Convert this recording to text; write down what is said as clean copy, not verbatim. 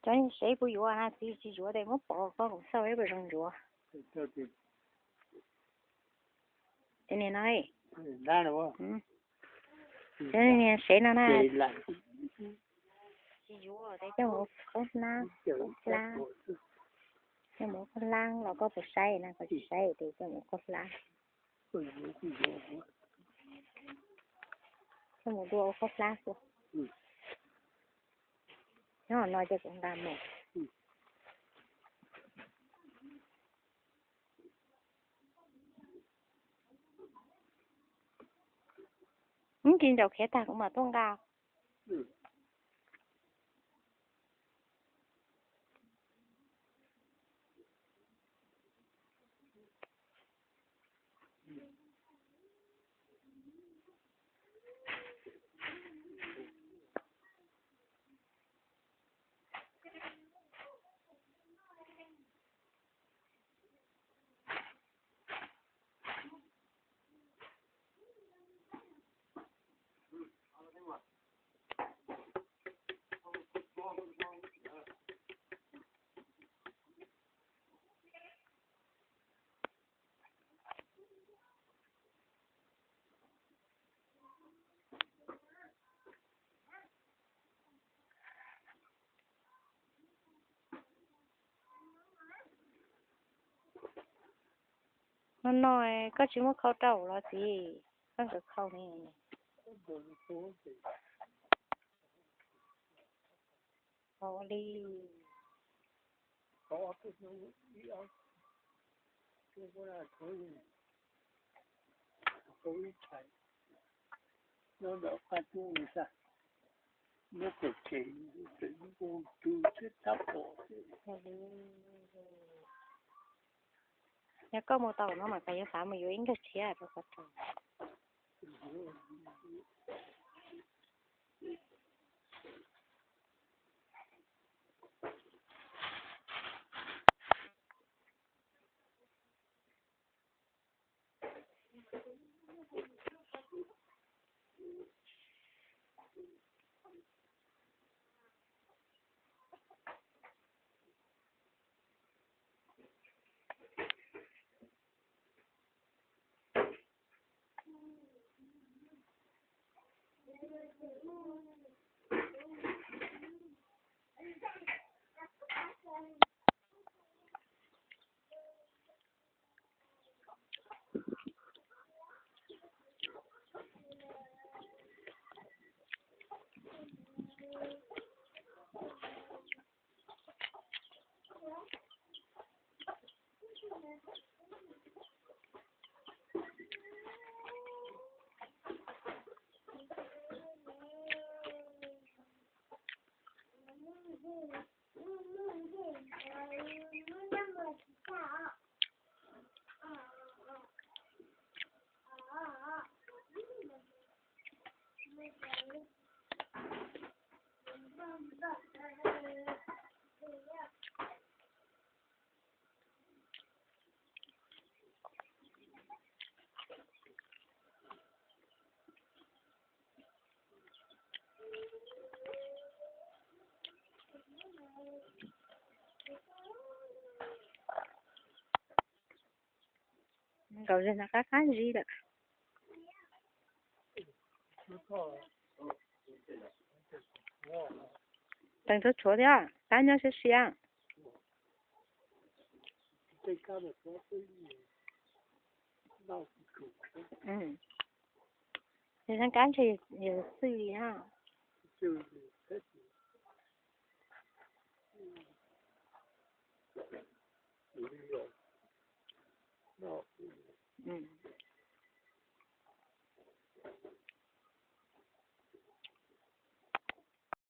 叫你谁不约啊？自己约的，我报告稍微不能约。今年哪里？哪了我？今年谁呢？那谁来？约的叫我คนล้าง叫我คนล้างเราก็ไปใส่นะก็จะใส่แต่叫我คนล้าง叫我ดูคนล้างสิnó nói cho cũng làm mộtกินดอกแค่ตาcũng màต้องกาวnó nói có chỉ muốn khâu trầu là gì không được khâu này khâu đi nó đỡ phát tu sao nó phải chỉ tự vô tu chết thấp bộ nhà có một tàu nó mà phải phá mà vô应该切啊这个头cậu dân là các cái gì đó等它搓掉咱家是香你看干脆也是一样